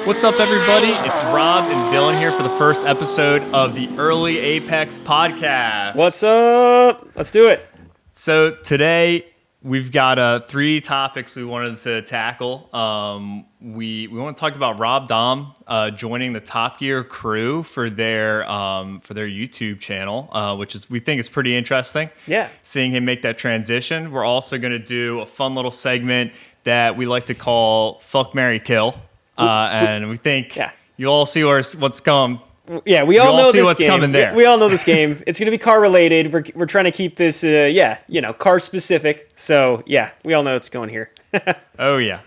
What's up, everybody? It's Rob and Dylan here for the first episode of the Early Apex podcast. What's up? Let's do it. So today we've got three topics we wanted to tackle. We want to talk about Rob Dahm joining the Top Gear crew for their YouTube channel, which we think is pretty interesting. Yeah. Seeing him make that transition. We're also going to do a fun little segment that we like to call Fuck, Marry, Kill. And we think you all see what's coming. Yeah, we all know see this what's game. coming there. We all know this game. It's going to be car related. We're trying to keep this, car specific. So yeah, we all know what's going here. Oh yeah.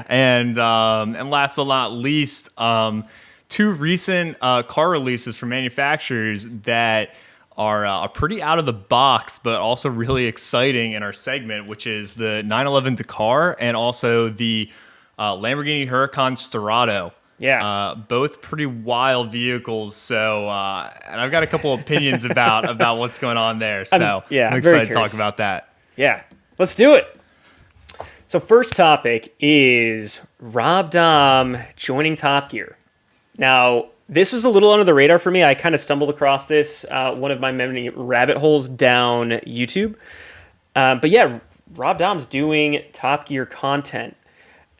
And last but not least, two recent car releases from manufacturers that are pretty out of the box, but also really exciting in our segment, which is the 911 Dakar and also the Lamborghini Huracan Storado. Yeah. Both pretty wild vehicles. So, and I've got a couple opinions about what's going on there. So I'm excited to talk about that. Yeah. Let's do it. So first topic is Rob Dahm joining Top Gear. Now, this was a little under the radar for me. I kind of stumbled across this, one of my many rabbit holes down YouTube. But yeah, Rob Dahm's doing Top Gear content.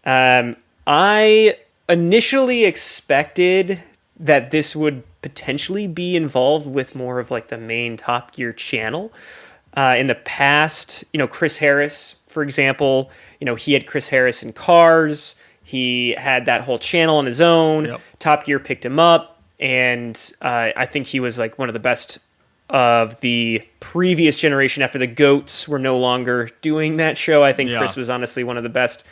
I initially expected that this would potentially be involved with more of like the main Top Gear channel. In the past, Chris Harris, for example, he had Chris Harris in Cars. He had that whole channel on his own. Yep. Top Gear picked him up, and I think he was like one of the best of the previous generation after the GOATs were no longer doing that show. I think Chris was honestly one of the best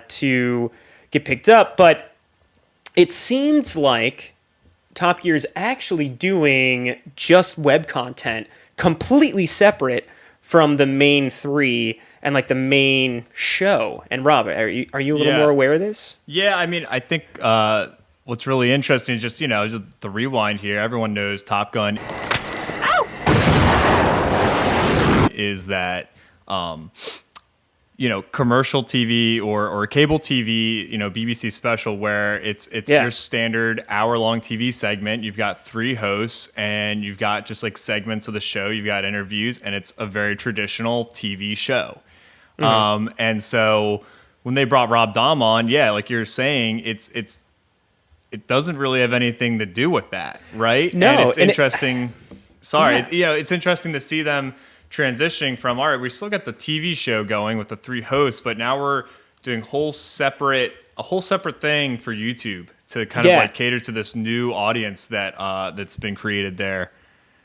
to get picked up, but it seems like Top Gear is actually doing just web content completely separate from the main three and like the main show. And Rob, are you a little more aware of this? Yeah, I mean, I think what's really interesting is just the rewind here. Everyone knows Top Gun is that commercial TV or cable TV, BBC special where it's your standard hour-long TV segment. You've got three hosts and you've got just like segments of the show. You've got interviews, and it's a very traditional TV show. Mm-hmm. And so when they brought Rob Dahm on, like you're saying, it doesn't really have anything to do with that, right? No, and it's interesting. It's interesting to see them transitioning from, all right, we still got the TV show going with the three hosts, but now we're doing a whole separate thing for YouTube to kind of like cater to this new audience that's been created there.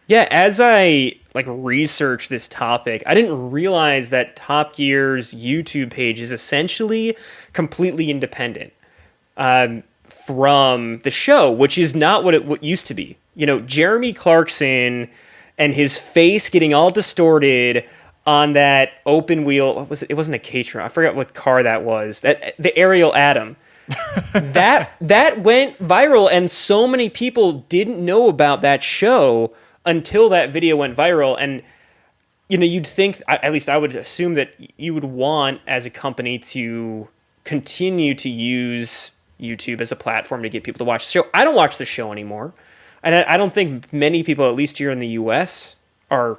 Yeah, as I researched this topic, I didn't realize that Top Gear's YouTube page is essentially completely independent from the show, which is not what it used to be. Jeremy Clarkson and his face getting all distorted on that open wheel. What was it? It wasn't a Caterham. I forgot what car that was. The Ariel Atom. that went viral, and so many people didn't know about that show until that video went viral. And you'd think, at least I would assume, that you would want as a company to continue to use YouTube as a platform to get people to watch the show. I don't watch the show anymore. And I don't think many people, at least here in the U.S., are,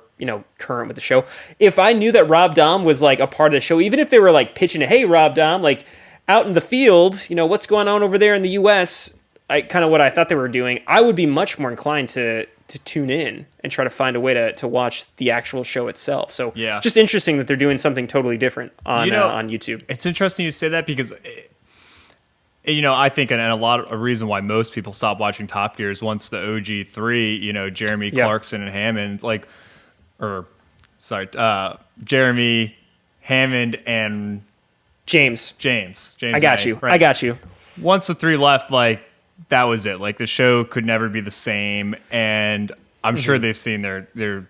current with the show. If I knew that Rob Dahm was, like, a part of the show, even if they were, like, pitching hey, Rob Dahm, like, out in the field, what's going on over there in the U.S., kind of what I thought they were doing, I would be much more inclined to tune in and try to find a way to watch the actual show itself. So, just interesting that they're doing something totally different on YouTube. It's interesting you say that because I think, and a lot of a reason why most people stop watching Top Gear is once the OG3, Jeremy Clarkson and Hammond, Jeremy, Hammond, and James. I got you. Right. I got you. Once the three left, that was it. The show could never be the same, and I'm sure they've seen their the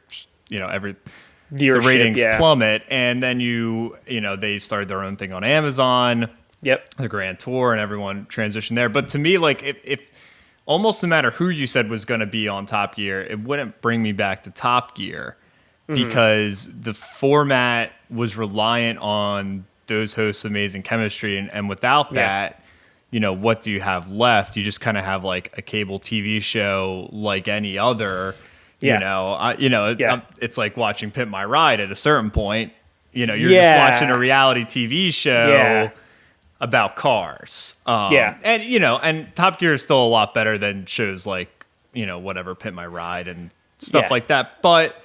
ratings plummet, and then they started their own thing on Amazon. Yep. The Grand Tour, and everyone transitioned there. But to me, if almost no matter who you said was going to be on Top Gear, it wouldn't bring me back to Top Gear because the format was reliant on those hosts' amazing chemistry. And without that, what do you have left? You just kind of have like a cable TV show like any other. It's like watching Pimp My Ride at a certain point. You're just watching a reality TV show about cars. And Top Gear is still a lot better than shows like, whatever, Pimp My Ride and stuff like that. But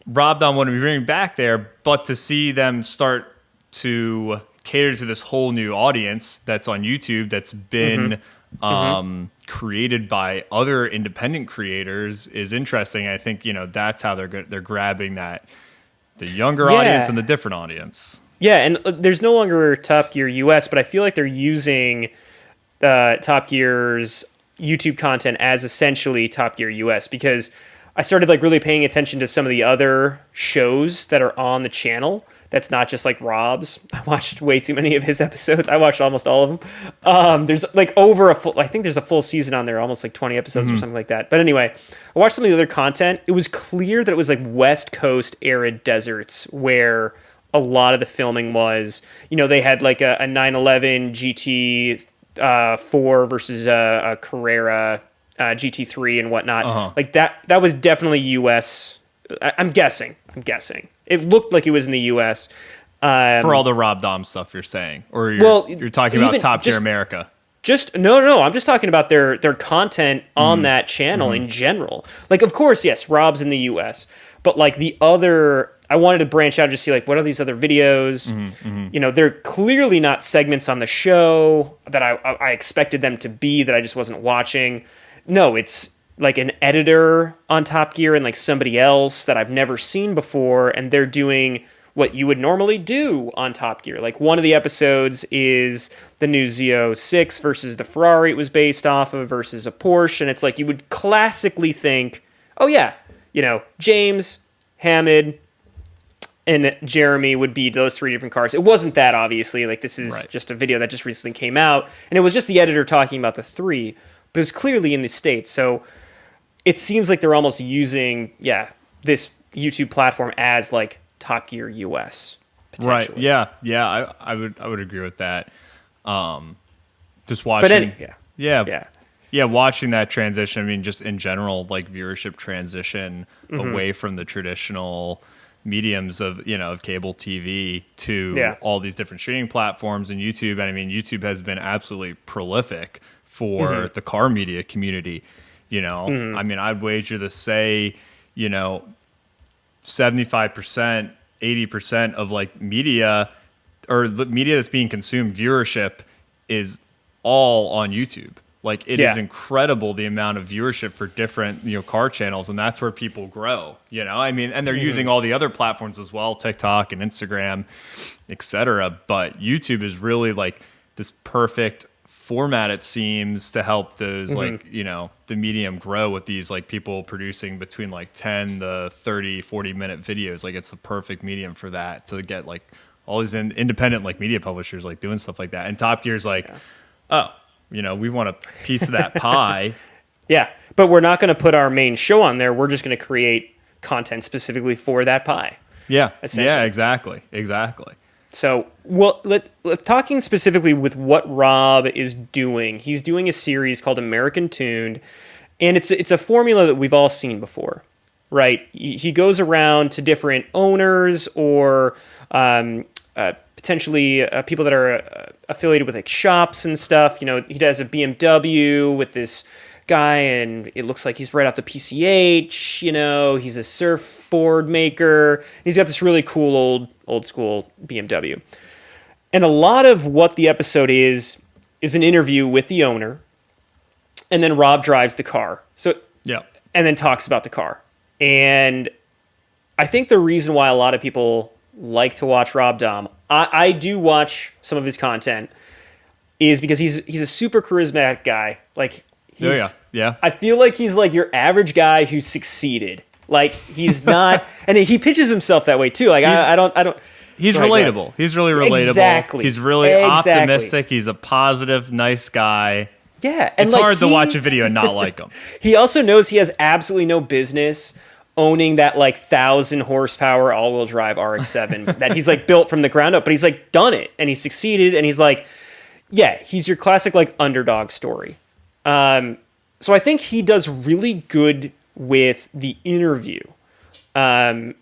Rob Dahm wouldn't be bringing back there, but to see them start to cater to this whole new audience that's on YouTube that's been created by other independent creators is interesting. I think, that's how they're grabbing the younger audience and the different audience. Yeah, and there's no longer Top Gear US, but I feel like they're using Top Gear's YouTube content as essentially Top Gear US, because I started like really paying attention to some of the other shows that are on the channel. That's not just like Rob's. I watched way too many of his episodes. I watched almost all of them. There's like I think there's a full season on there, almost like 20 episodes or something like that. But anyway, I watched some of the other content. It was clear that it was like West Coast arid deserts where a lot of the filming was. They had like a 911 GT4 versus a Carrera GT3 and whatnot. Like that was definitely US. I'm guessing. It looked like it was in the US. For all the Rob Dahm stuff you're saying, or you're talking about Top Gear America. No. I'm just talking about their content on that channel in general. Like, of course, yes, Rob's in the US, but like the other, I wanted to branch out and just see like what are these other videos. They're clearly not segments on the show that I expected them to be that I just wasn't watching. No, it's like an editor on Top Gear and like somebody else that I've never seen before, and they're doing what you would normally do on Top Gear. Like one of the episodes is the new Z06 versus the Ferrari it was based off of versus a Porsche, and it's like you would classically think, oh yeah, James, Hamid, and Jeremy would be those three different cars. It wasn't that, obviously. Like this is just a video that just recently came out, and it was just the editor talking about the three, but it was clearly in the States. So it seems like they're almost using, this YouTube platform as like Top Gear US. Right. Yeah. I would agree with that. Just watching. Watching that transition. I mean, just in general, like viewership transition away from the traditional mediums of cable TV to all these different streaming platforms and YouTube. And I mean, YouTube has been absolutely prolific for the car media community. I mean, I'd wager to say, 75%, 80% of like media or the media that's being consumed, viewership is all on YouTube. Like it is incredible the amount of viewership for different, car channels. And that's where people grow, I mean, and they're using all the other platforms as well, TikTok and Instagram, etc. But YouTube is really like this perfect format, it seems, to help those like the medium grow with these like people producing between like 10 to 30 40-minute videos. Like it's the perfect medium for that, to get like all these independent like media publishers like doing stuff like that. And Top Gear's like we want a piece of that pie. But we're not going to put our main show on there. We're just going to create content specifically for that pie. Exactly. So, talking specifically with what Rob is doing, he's doing a series called American Tuned, and it's a formula that we've all seen before, right? He goes around to different owners or potentially people that are affiliated with like shops and stuff. He does a BMW with this guy, and it looks like he's right off the PCH. He's a surfboard maker. He's got this really cool old school BMW. And a lot of what the episode is an interview with the owner, and then Rob drives the car. And then talks about the car. And I think the reason why a lot of people like to watch Rob Dahm, I do watch some of his content, is because he's a super charismatic guy. Like I feel like he's like your average guy who succeeded. Like he's not, and he pitches himself that way too. Like I don't. He's relatable. He's really relatable. Exactly. He's really optimistic. He's a positive, nice guy. Yeah, and it's hard to watch a video and not like him. He also knows he has absolutely no business owning that like 1,000 horsepower all-wheel drive RX7 that he's like built from the ground up. But he's like done it, and he succeeded, and he's like, Yeah, he's your classic like underdog story. So I think he does really good with the interview, and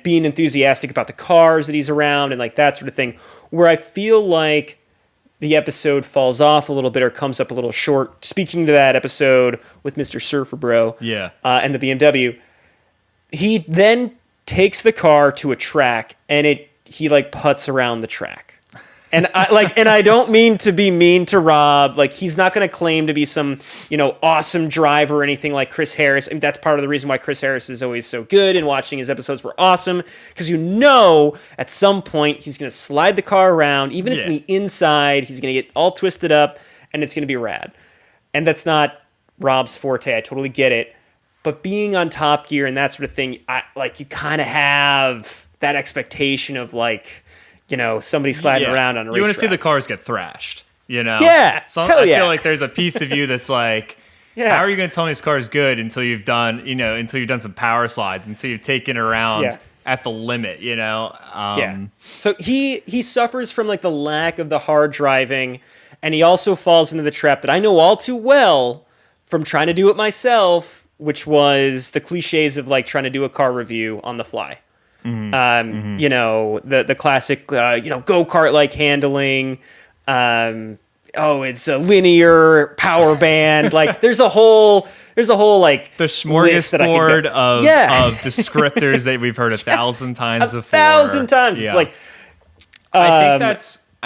being enthusiastic about the cars that he's around and like that sort of thing. Where I feel like the episode falls off a little bit or comes up a little short. Speaking to that episode with Mr. Surfer Bro, and the BMW, he then takes the car to a track and he like putts around the track. And I don't mean to be mean to Rob. Like, he's not going to claim to be some, awesome driver or anything like Chris Harris. I mean, that's part of the reason why Chris Harris is always so good and watching his episodes were awesome. Because at some point, he's going to slide the car around. Even if it's the inside, he's going to get all twisted up and it's going to be rad. And that's not Rob's forte. I totally get it. But being on Top Gear and that sort of thing, you kind of have that expectation of somebody sliding around on a racetrack. You want to see the cars get thrashed, Yeah, so I feel like there's a piece of you that's like, how are you going to tell me this car is good until you've done, until you've done some power slides, until you've taken around at the limit, So he suffers from like the lack of the hard driving, and he also falls into the trap that I know all too well from trying to do it myself, which was the cliches of like trying to do a car review on the fly. The classic, go-kart like handling. It's a linear power band. Like there's a whole like the smorgasbord of descriptors that we've heard 1,000 times before. 1,000 times. Yeah. It's like, I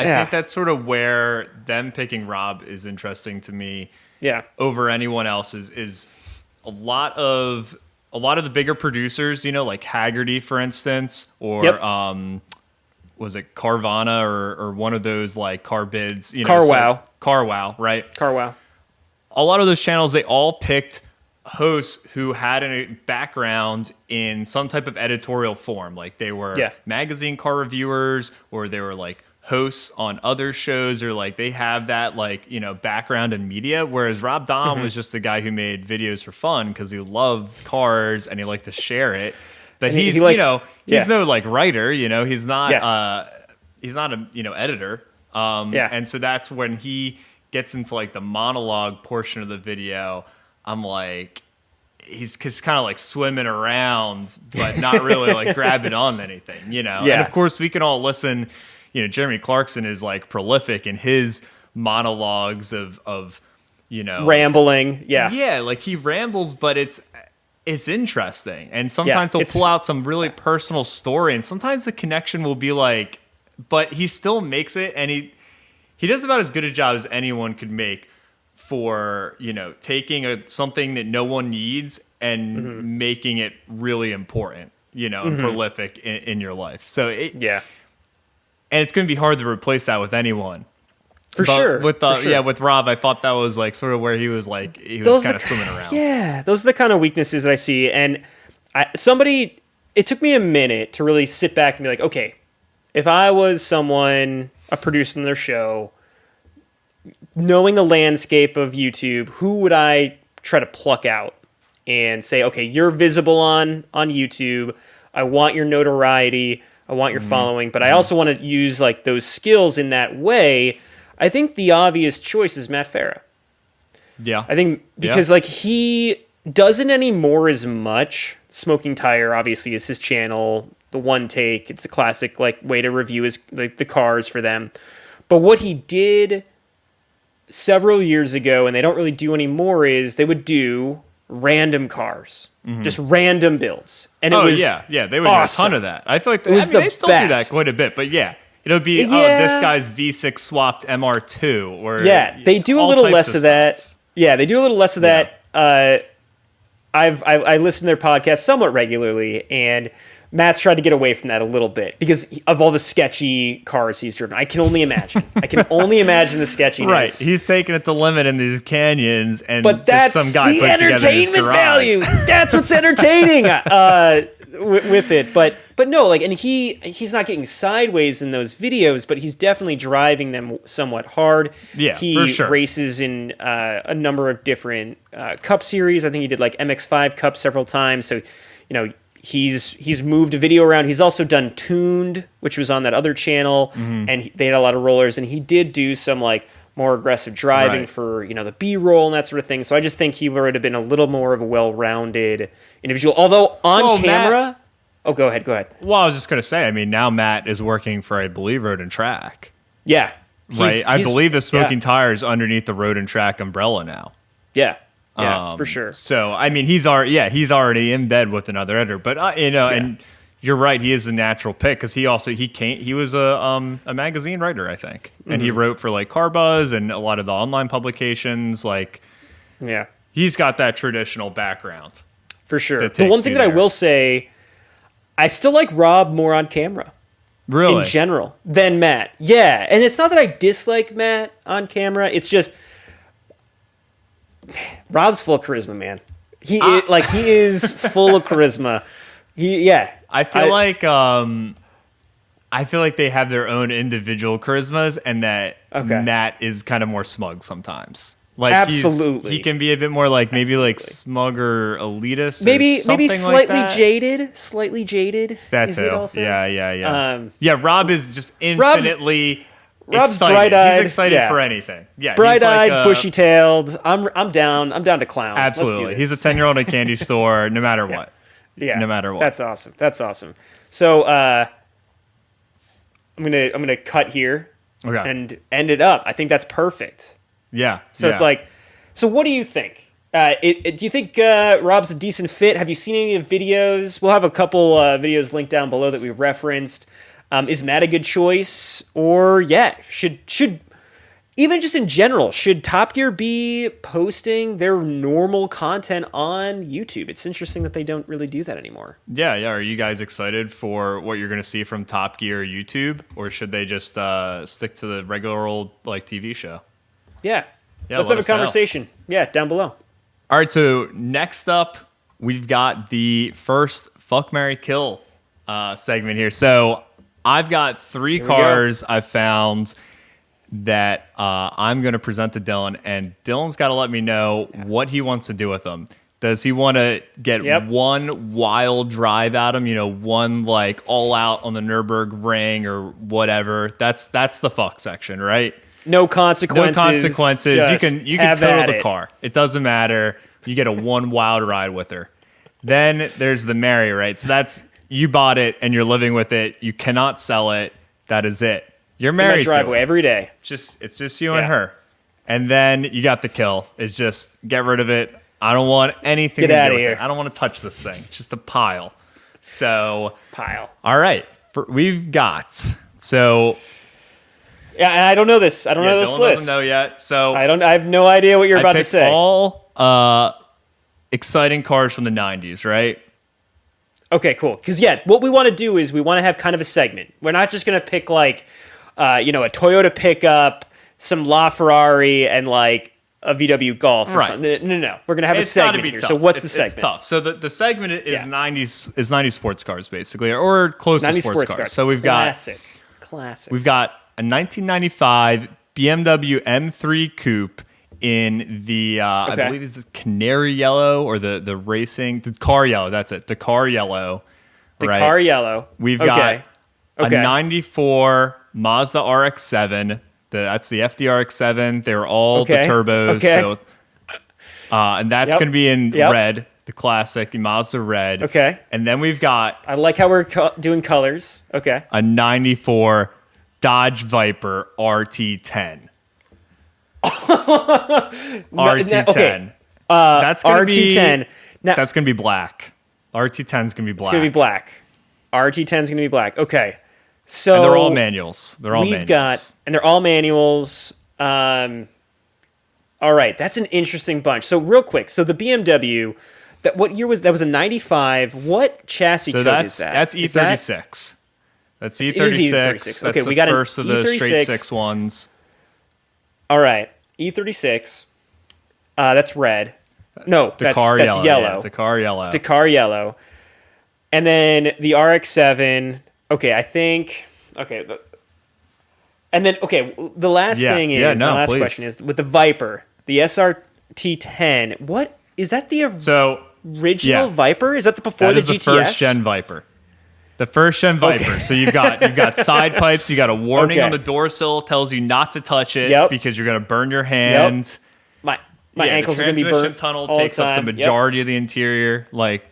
think that's sort of where them picking Rob is interesting to me. Yeah. Over anyone else is a lot of the bigger producers, like Haggerty, for instance, or was it Carvana or one of those like car bids? CarWow, right? CarWow. A lot of those channels, they all picked hosts who had a background in some type of editorial form, like they were magazine car reviewers, or they were like hosts on other shows, or like they have that background in media, whereas Rob Dahm was just the guy who made videos for fun because he loved cars and he liked to share it. But he's no like writer, he's not a editor. And so that's when he gets into like the monologue portion of the video. I'm like, he's kind of like swimming around but not really like grabbing on anything, and of course we can all listen. Jeremy Clarkson is like prolific in his monologues of rambling. Like he rambles, but it's interesting. And sometimes he'll pull out some really personal story, and sometimes the connection will be like, but he still makes it, and he does about as good a job as anyone could make for, taking something that no one needs and making it really important, and prolific in your life. So and it's going to be hard to replace that with anyone. With Rob, I thought that was like sort of where he was kind of swimming around. Yeah, those are the kind of weaknesses that I see. And it took me a minute to really sit back and be like, okay, if I was someone, a producer in their show, knowing the landscape of YouTube, who would I try to pluck out and say, okay, you're visible on YouTube. I want your notoriety. I want your following, but I also want to use like those skills in that way. I think the obvious choice is Matt Farah. Yeah. I think because like he doesn't anymore as much. Smoking Tire obviously is his channel, the one take. It's a classic like way to review his the cars for them. But what he did several years ago, and they don't really do anymore, is they would do random cars. Just random builds. And it was they would awesome. do a ton of that. I feel like they still do that quite a bit, but it'll be this guy's V6 swapped MR2 or they do a little less of that. Yeah, they do a little less of that. I listen to their podcast somewhat regularly, and Matt's tried to get away from that a little bit because of all the sketchy cars he's driven. I can only imagine. The sketchiness. Right. He's taking it to limit in these canyons, and but that's just some guy the put it together in his entertainment garage. value. That's what's entertaining with it. But no, like, and he's not getting sideways in those videos, but he's definitely driving them somewhat hard. Yeah, he for sure. races in a number of different Cup series. I think he did like MX5 Cup several times. So, he's moved a video around. He's also done Tuned, which was on that other channel, and they had a lot of rollers. And he did do some like more aggressive driving for the B-roll and that sort of thing. So I just think he would have been a little more of a well-rounded individual. Although on camera, go ahead. Well, I was just gonna say, I mean, now Matt is working for, I believe, Road and Track. Yeah, I believe the Smoking Tires underneath the Road and Track umbrella now. Yeah. Yeah, for sure. So I mean, he's already in bed with another editor, but and you're right, he is a natural pick because he was a magazine writer, I think, and he wrote for like Car Buzz and a lot of the online publications. Like, he's got that traditional background for sure. The one thing that I will say, I still like Rob more on camera. Really? In general than Matt. Yeah, and it's not that I dislike Matt on camera. It's just Rob's full of charisma, man. He is full of charisma. I feel like they have their own individual charismas, and that Matt is kind of more smug sometimes. Like, absolutely, he can be a bit more like like smug or elitist. Maybe slightly like jaded. Slightly jaded. That's it. Yeah. Rob is just infinitely. Rob's excited. bright-eyed. He's excited for anything. Yeah, bright-eyed, like bushy-tailed. I'm down. I'm down to clown. Absolutely, he's a 10-year-old at a candy store, no matter what. Yeah, no matter what. That's awesome. So I'm gonna cut here and end it up. I think that's perfect. Yeah. So it's like, so what do you think? Do you think Rob's a decent fit? Have you seen any of the videos? We'll have a couple videos linked down below that we referenced. Is Matt a good choice? Or should even just in general, should Top Gear be posting their normal content on YouTube? It's interesting that they don't really do that anymore. Yeah. Are you guys excited for what you're going to see from Top Gear YouTube, or should they just stick to the regular old like TV show? Yeah. Let's have a conversation. Yeah, down below. All right. So next up, we've got the first Fuck, Marry, Kill segment here. So I've got 3 cars I've found that I'm going to present to Dylan, and Dylan's got to let me know what he wants to do with them. Does he want to get one wild drive at him, one like all out on the Nürburgring or whatever? That's the fuck section, right? No consequences. You can total the car. It doesn't matter. You get a one wild ride with her. Then there's the marry, right? So that's, you bought it and you're living with it. You cannot sell it. That is it. You're married to it. Driveway every day. It's just you and her. And then you got the kill. It's just get rid of it. I don't want anything to do with it. I don't want to touch this thing. It's just a pile. So all right. We've got yeah, and I don't know this. I don't know this Dylan list. Doesn't know yet. So I have no idea what you're about to say. All exciting cars from the 90s, right? Okay, cool. Because what we want to do is we want to have kind of a segment. We're not just going to pick like, a Toyota pickup, some LaFerrari, and like a VW Golf or something. No. We're going to have a segment here. Tough. So what's the segment? It's tough. So the segment is 90s sports cars basically, or close to sports cars. So we've classic. We've got a 1995 BMW M3 Coupe in the I believe it's canary yellow or the car yellow. That's it. Dakar yellow. Dakar yellow. We've got a 94 Mazda RX7. That's the FD-RX7. They were all the turbos. So, and that's going to be in red, the classic Mazda red. Okay. And then we've got... I like how we're doing colors. Okay. A 94 Dodge Viper RT10. RT10. Okay. That's going to be... RT10. That's going to be black. RT10 is going to be black. It's going to be black. RT10 is going to be black. Okay. So and they're all manuals. And they're all manuals. All right, that's an interesting bunch. So real quick, so the BMW, what year was that? Was a 95. What chassis code is that? That's E36. That's E36. That's okay, we got the first of the straight 6 ones. All right, E36. That's red. No, that's yellow. Yeah, Dakar yellow. Dakar yellow. And then the RX7. Okay, I think. Okay, and then the last thing is the last question is with the Viper, the SRT10. What is that? original Viper? Is that before the GTS? The first gen Viper. The first gen Viper. Okay. So you've got side pipes. You got a warning on the door sill, tells you not to touch it because you're gonna burn your hand. My ankles are gonna be burnt. The transmission tunnel takes up the majority of the interior. Like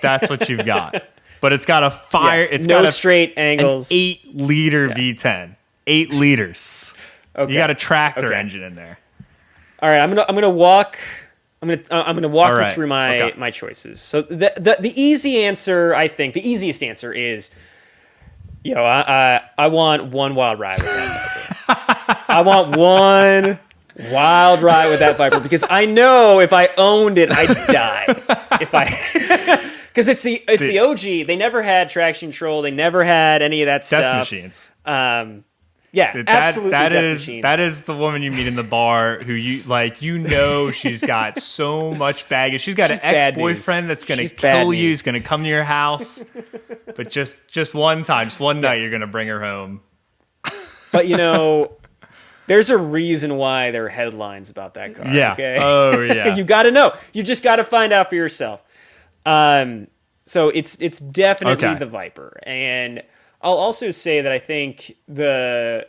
that's what you've got. But it's got a fire. It's no got straight angles. An 8-liter V10. 8 liters. Okay. You got a tractor engine in there. All right, I'm gonna walk. I'm gonna walk you through my choices. So the easy answer, I think, the easiest answer is, I want one wild ride with that Viper. I want one wild ride with that Viper because I know if I owned it, I'd die. Because it's the OG. They never had traction control. They never had any of that stuff. Death machines. Absolutely. That is the woman you meet in the bar who she's got so much baggage. She's got an ex-boyfriend that's going to kill you. He's going to come to your house. But just one time, just one night, you're going to bring her home. But there's a reason why there are headlines about that car. Yeah. Okay? Oh yeah. You got to know. You just got to find out for yourself. So it's definitely the Viper, and I'll also say that I think I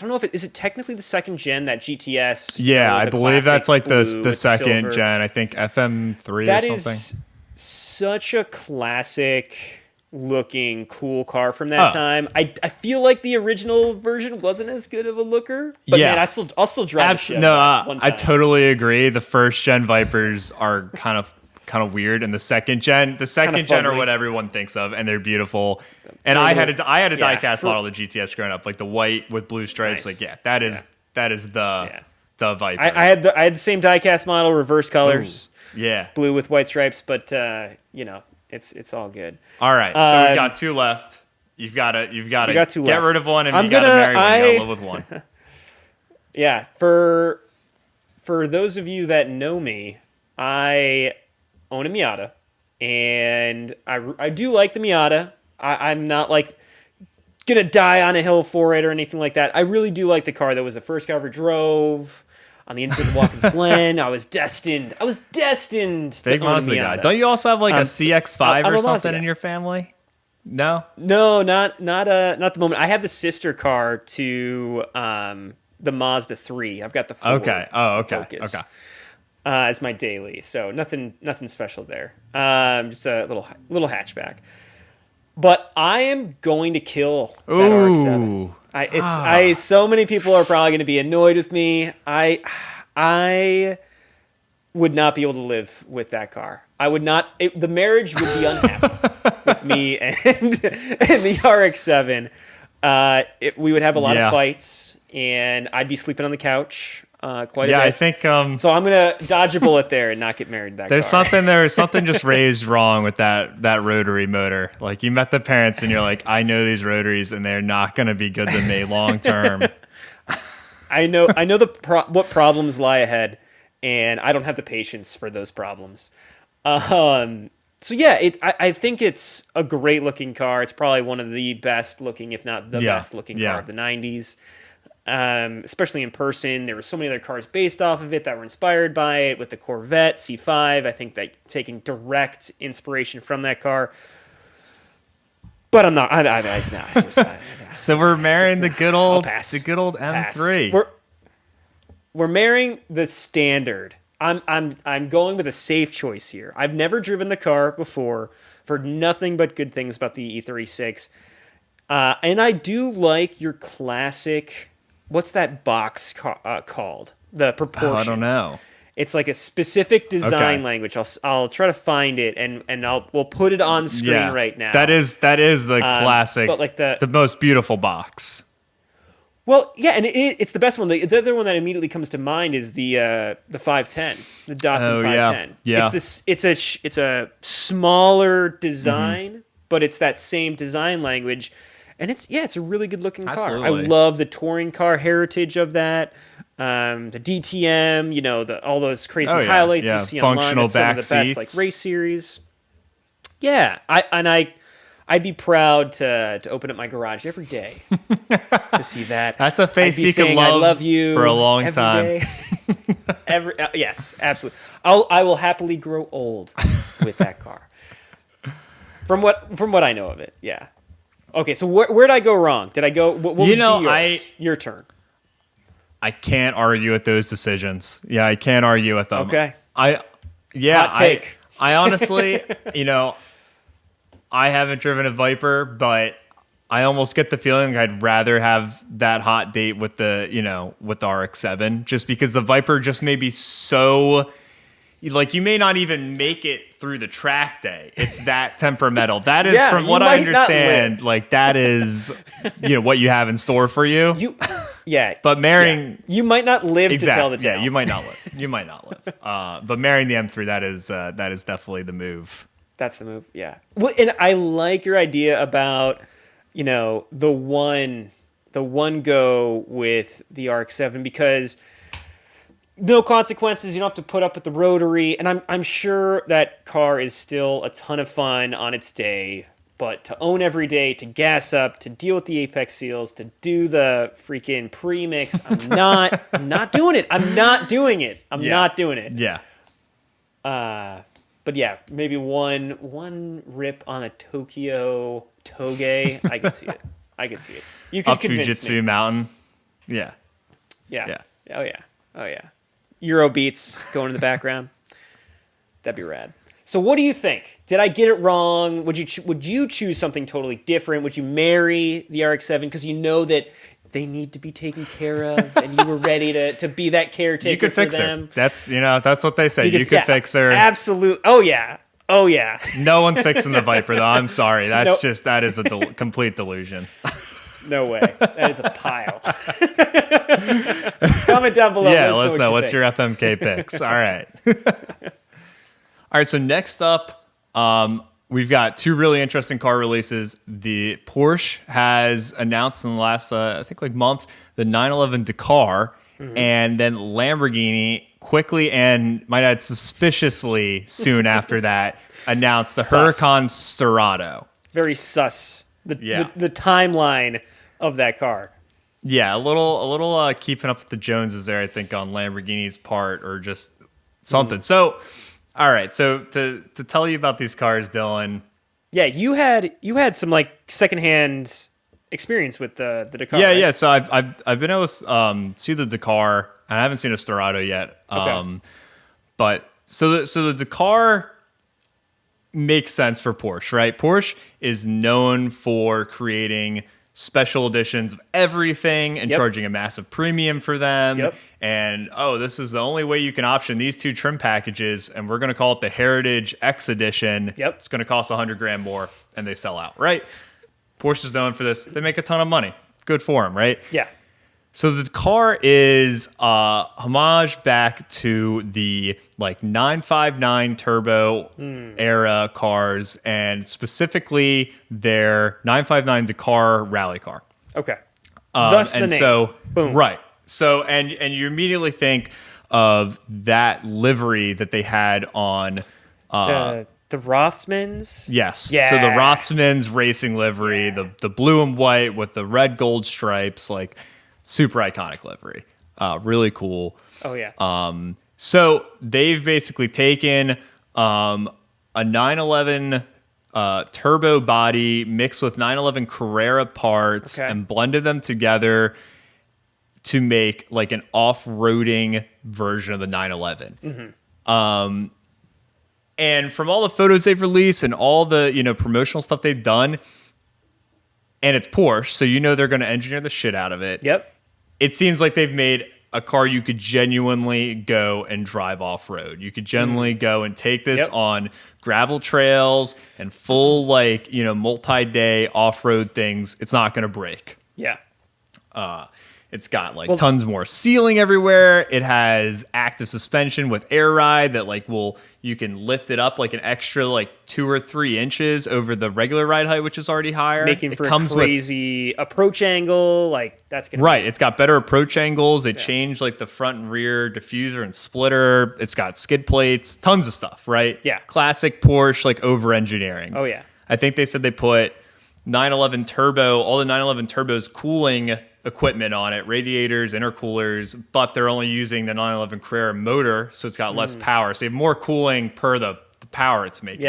don't know if is it technically the second gen, that GTS. Yeah, I believe that's like the second gen. I think FM3 that or something. Is such a classic looking cool car from that time. I feel like the original version wasn't as good of a looker, but man, I'll still drive it. I totally agree. The first gen Vipers are kind of weird, and the second gen are what everyone thinks of, and they're beautiful. And I had a diecast model of the GTS growing up, like the white with blue stripes. Nice. Like that is the Viper. I had the same diecast model, reverse colors. Ooh, yeah, blue with white stripes, but it's all good. All right, so we've got 2 left. You've got to get rid of one, and you got to marry one. You got to live with one. Yeah, for those of you that know me, I own a Miata, and I do like the Miata. I'm not like gonna die on a hill for it or anything like that. I really do like the car. That was the first car I ever drove on the Infinite Watkins Glen. I was destined to own a Miata. Guy. Don't you also have like a CX-5 or something in your family? No, not the moment. I have the sister car to the Mazda 3. I've got the Ford Focus. Okay. As my daily, so nothing special there. Just a little hatchback. But I am going to kill that RX7. So many people are probably going to be annoyed with me. I would not be able to live with that car. I would not. The marriage would be unhappy with me and the RX7. We would have a lot of fights, and I'd be sleeping on the couch. Quite a bit. I think so. I'm gonna dodge a bullet there and not get married to that car. There's something just raised wrong with that rotary motor. Like you met the parents and you're like, I know these rotaries and they're not gonna be good to me long term. I know what problems lie ahead, and I don't have the patience for those problems. So yeah, I think it's a great looking car. It's probably one of the best looking, if not the best looking car of the 90s. Especially in person. There were so many other cars based off of it that were inspired by it, with the Corvette C5. I think that taking direct inspiration from that car. But I'm not. So we're marrying the good old M3. We're marrying the standard. I'm going with a safe choice here. I've never driven the car before. Heard nothing but good things about the E36. And I do like your classic. What's that box called? The proportions. I don't know. It's like a specific design language. I'll try to find it and we'll put it on screen right now. That is the classic, but like the most beautiful box. Well, yeah, and it's the best one. The other one that immediately comes to mind is the 510, the Datsun 510. Yeah. It's a smaller design, but it's that same design language. And it's a really good looking car. Absolutely. I love the touring car heritage of that. The DTM, all those crazy highlights you see functional online. Some of the best like race series. Yeah, I'd be proud to open up my garage every day to see that. That's a face you can love you for a long time. Yes, absolutely. I will happily grow old with that car. From what I know of it, yeah. Okay, so where did I go wrong? Did I go? What would be yours? Your turn. I can't argue with those decisions. Yeah, I can't argue with them. Okay. Hot take. I honestly, I haven't driven a Viper, but I almost get the feeling I'd rather have that hot date with the RX7, just because the Viper just may be so, like, you may not even make it through the track day. It's that temperamental. That is, from what I understand, like, that is, what you have in store for you. But marrying, you might not live to tell the tale. Yeah, you might not live. But marrying the M3, that is definitely the move. That's the move. Yeah. Well, and I like your idea about, the one go with the RX7, because no consequences. You don't have to put up with the rotary, and I'm sure that car is still a ton of fun on its day. But to own every day, to gas up, to deal with the Apex seals, to do the freaking pre-mix, I'm not doing it. I'm not doing it. Not doing it. Yeah. But yeah, maybe one rip on a Tokyo Toge. I can see it. You could convince Fujitsu me. Mountain. Yeah. Yeah. Oh yeah. Euro beats going in the background. That'd be rad. So what do you think? Did I get it wrong? Would you choose something totally different? Would you marry the RX-7 because you know that they need to be taken care of, and you were ready to be that caretaker? You could fix for them? her. That's what they say. You could fix her. Absolutely. Oh yeah. No one's fixing the Viper though. I'm sorry. That is a complete delusion. No way. That is a pile. Comment down below. Yeah, let us know. What's your FMK picks? All right. All right, so next up, we've got two really interesting car releases. The Porsche has announced in the last, month, the 911 Dakar, and then Lamborghini quickly and, might add, suspiciously soon after that, announced the Huracan Storado. Very sus. The timeline of that car. Yeah, a little keeping up with the Joneses there, I think, on Lamborghini's part, or just something. So... All right, so to tell you about these cars, Dylan. Yeah, you had some like secondhand experience with the Dakar. Yeah, right? yeah. So I've been able to see the Dakar, and I haven't seen a Storado yet. Okay. But so the Dakar makes sense for Porsche, right? Porsche is known for creating special editions of everything and charging a massive premium for them. Yep. And, this is the only way you can option these two trim packages, and we're going to call it the Heritage X Edition. Yep. It's going to cost $100,000 more, and they sell out, right? Porsche is known for this. They make a ton of money. Good for them, right? Yeah. So the car is a homage back to the 959 turbo era cars, and specifically their 959 Dakar rally car. Okay. Thus the name. So, boom. Right. So, and you immediately think of that livery that they had on The Rothmans? Yes. Yeah. So the Rothmans racing livery, the blue and white with the red gold stripes, super iconic livery. Really cool. Oh, yeah. So they've basically taken a 911 turbo body mixed with 911 Carrera parts and blended them together to make an off-roading version of the 911. Mm-hmm. And from all the photos they've released and all the promotional stuff they've done, and it's Porsche, so they're going to engineer the shit out of it. Yep. It seems like they've made a car you could genuinely go and drive off-road. You could genuinely go and take this on gravel trails and full, multi-day off-road things. It's not going to break. Yeah. It's got tons more sealing everywhere. It has active suspension with air ride that you can lift it up an extra 2 or 3 inches over the regular ride height, which is already higher. Making for a crazy approach angle. That's gonna right. It's got better approach angles. They changed the front and rear diffuser and splitter. It's got skid plates, tons of stuff. Right. Yeah. Classic Porsche over engineering. Oh yeah. I think they said they put 911 turbo, all the 911 turbos cooling equipment on it, radiators, intercoolers, but they're only using the 911 Carrera motor, so it's got less power. So you have more cooling per the power it's making.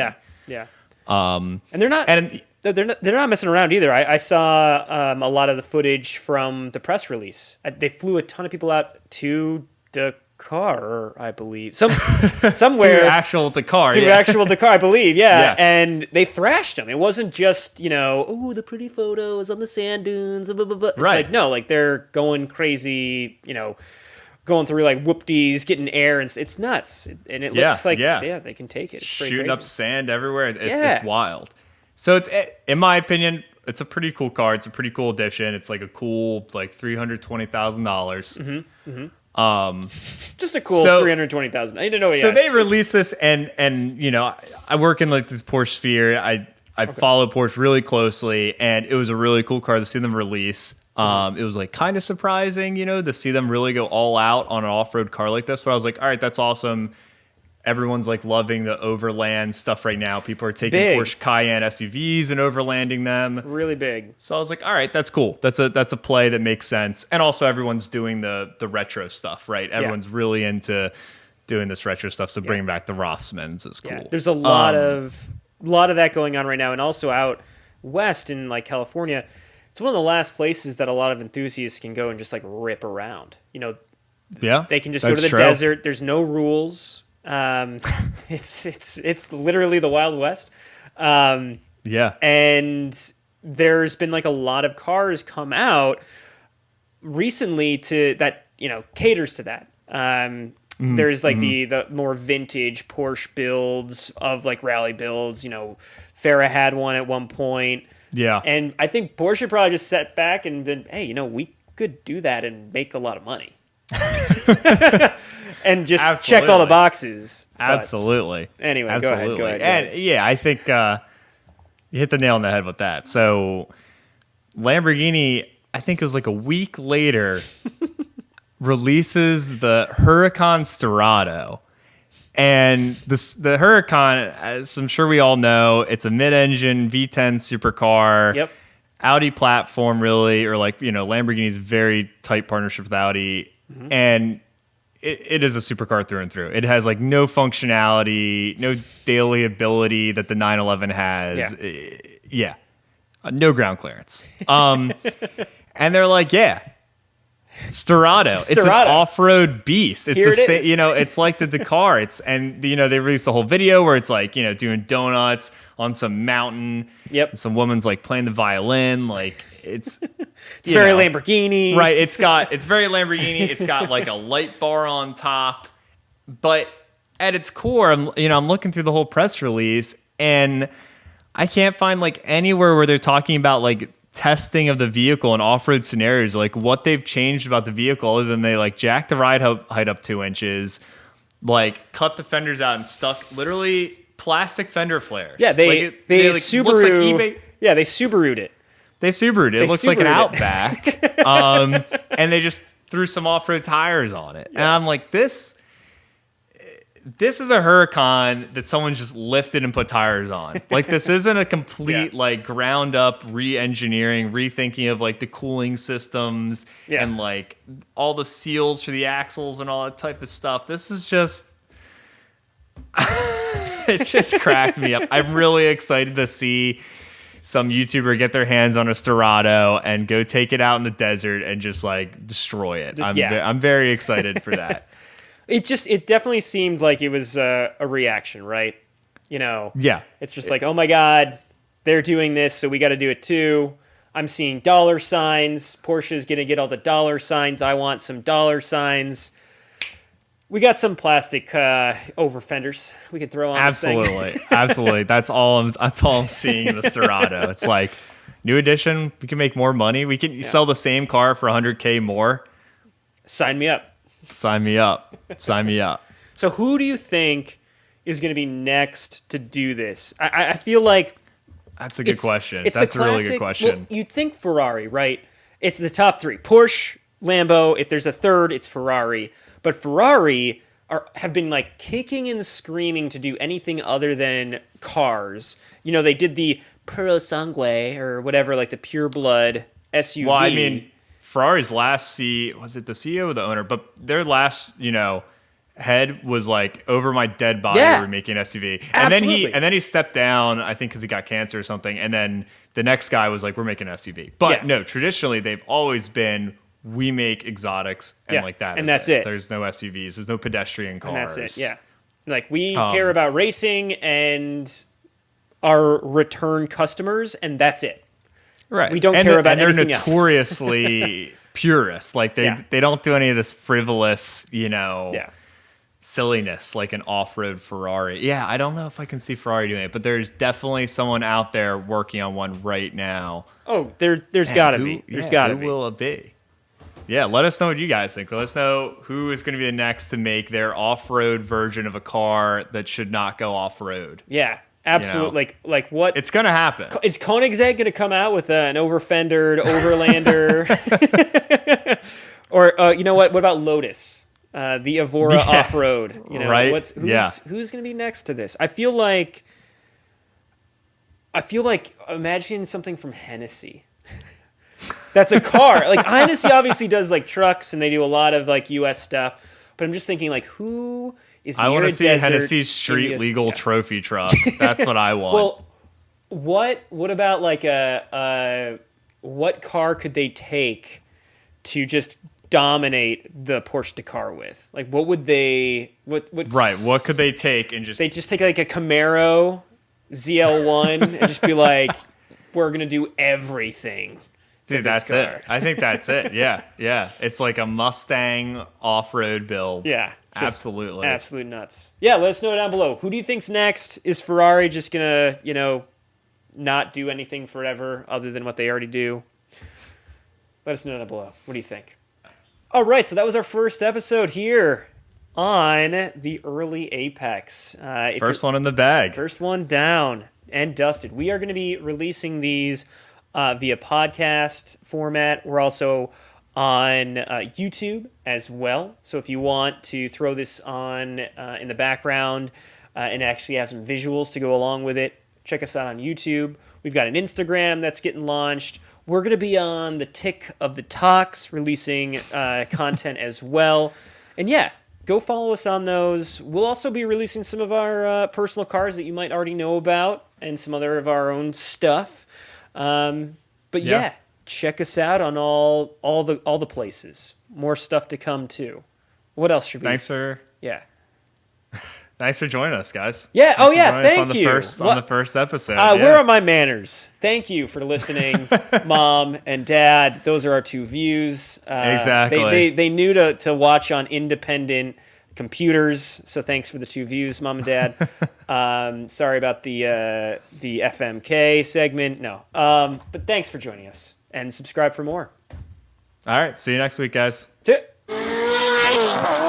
Yeah. And they're not. And They're not messing around either. I saw a lot of the footage from the press release. They flew a ton of people out to Dakar, I believe. Somewhere. to actual Dakar. Actual Dakar, I believe, yeah. Yes. And they thrashed them. It wasn't just, the pretty photos on the sand dunes, blah, blah, blah. It's right. like, no, like they're going crazy, going through like whoopties, getting air, and it's nuts. And it looks like, they can take it. It's shooting up sand everywhere. It's wild. So in my opinion, it's a pretty cool car. It's a pretty cool addition. It's like a cool like $320,000. Just a cool $320,000. I didn't know. So they released this, and I work in like this Porsche sphere. I follow Porsche really closely, and it was a really cool car to see them release. It was like kind of surprising, to see them really go all out on an off-road car like this. But I was like, all right, that's awesome. Everyone's like loving the overland stuff right now. People are taking Porsche Cayenne SUVs and overlanding them. Really big. So I was like, all right, that's cool. That's a play that makes sense. And also everyone's doing the retro stuff, right? Everyone's really into doing this retro stuff. So bringing back the Rothmans is cool. Yeah, there's a lot of that going on right now. And also out west in like California, it's one of the last places that a lot of enthusiasts can go and just like rip around. They can just go to the desert. There's no rules. It's literally the Wild West. And there's been like a lot of cars come out recently to that, caters to that. There's like the more vintage Porsche builds of like rally builds, Farah had one at one point. Yeah. And I think Porsche probably just sat back and been, hey, we could do that and make a lot of money. And just check all the boxes. Absolutely. Anyway, Absolutely. Go ahead. And yeah, I think you hit the nail on the head with that. So Lamborghini, I think it was like a week later, releases the Huracan Storado. And the Huracan, as I'm sure we all know, it's a mid-engine V10 supercar. Yep. Audi platform, really, or like, Lamborghini's very tight partnership with Audi. And it is a supercar through and through. It has like no functionality, no daily ability that the 911 has. No ground clearance. And they're like, Storado. It's an off-road beast. It's it's like the Dakar. They released the whole video where it's like, doing donuts on some mountain. Yep. And some woman's like playing the violin. Like it's it's very Lamborghini. Right. It's very Lamborghini. It's got like a light bar on top. But at its core, I'm looking through the whole press release and I can't find like anywhere where they're talking about like testing of the vehicle in off-road scenarios, like what they've changed about the vehicle other than they like jacked the ride height up 2 inches, like cut the fenders out and stuck literally plastic fender flares. Yeah, they Subaru. Looks like eBay. Yeah, they Subaru'd it. They Subaru'd it. It looks like an Outback. And they just threw some off-road tires on it. Yeah. And I'm like, this is a Huracan that someone's just lifted and put tires on. Like, this isn't a complete, like, ground-up re-engineering, rethinking of, like, the cooling systems and, like, all the seals for the axles and all that type of stuff. This is just... it just cracked me up. I'm really excited to see some YouTuber get their hands on a Storado and go take it out in the desert and just, like, destroy it. I'm very excited for that. It definitely seemed like it was a reaction, right? Yeah. It's just like, oh my God, they're doing this, so we got to do it too. I'm seeing dollar signs. Porsche's going to get all the dollar signs. I want some dollar signs. We got some plastic over fenders we could throw on. Absolutely, absolutely. That's all I'm seeing in the Storado. It's like new edition. We can make more money. We can sell the same car for $100K more. Sign me up. Sign me up. Sign me up. So who do you think is going to be next to do this? I feel like... That's a good question. That's a really good question. Well, you'd think Ferrari, right? It's the top three. Porsche, Lambo. If there's a third, it's Ferrari. But Ferrari have been like kicking and screaming to do anything other than cars. They did the Puro Sangue or whatever, like the pure blood SUV. Well, I mean... Ferrari's last was it the CEO or the owner? But their last, head was like, over my dead body, we're making an SUV. Absolutely. And then he stepped down, I think because he got cancer or something. And then the next guy was like, we're making an SUV. But no, traditionally they've always been, we make exotics and like that. And that's it. There's no SUVs. There's no pedestrian cars. And that's it. Yeah. Like we care about racing and our return customers, and that's it. Right. We don't care about anything else. And they're notoriously purist. Like they don't do any of this frivolous, silliness like an off-road Ferrari. Yeah, I don't know if I can see Ferrari doing it, but there's definitely someone out there working on one right now. Oh, there's got to be. There's got to be. Who will it be? Yeah, let us know what you guys think. Let us know who is going to be the next to make their off-road version of a car that should not go off-road. Yeah, absolutely. Like what? It's going to happen. Is Koenigsegg going to come out with an over-fendered Overlander? Or you know what? What about Lotus? The Evora off-road. You know, right? Who's going to be next to this? I feel like imagine something from Hennessy. That's a car. Like Hennessy obviously does like trucks and they do a lot of like US stuff, but I'm just thinking like who is I want to see Hennessy's street legal trophy truck. That's what I want. Well, what about like what car could they take to just dominate the Porsche Dakar with? Like what would they what could they take and just they just take like a Camaro ZL1 and just be like, we're gonna do everything. Dude, that's it. I think that's it. Yeah. It's like a Mustang off-road build. Yeah. Absolutely. Absolute nuts. Yeah, let us know down below. Who do you think's next? Is Ferrari just gonna, not do anything forever other than what they already do? Let us know down below. What do you think? All right, so that was our first episode here on the Early Apex. First one in the bag. First one down and dusted. We are going to be releasing these via podcast format. We're also on YouTube as well. So if you want to throw this on in the background and actually have some visuals to go along with it, check us out on YouTube. We've got an Instagram that's getting launched. We're going to be on the tick of the talks, releasing content as well. And yeah, go follow us on those. We'll also be releasing some of our personal cars that you might already know about and some other of our own stuff. But yeah, check us out on all the places. More stuff to come too. What else should we? Thanks for joining us, guys. Yeah. Thank you. On the first episode. Where are my manners? Thank you for listening, Mom and Dad. Those are our two views. Exactly. They knew to watch on independent computers, so thanks for the two views, Mom and Dad. Sorry about the FMK segment. No, but thanks for joining us and subscribe for more. All right, see you next week, guys. That's it.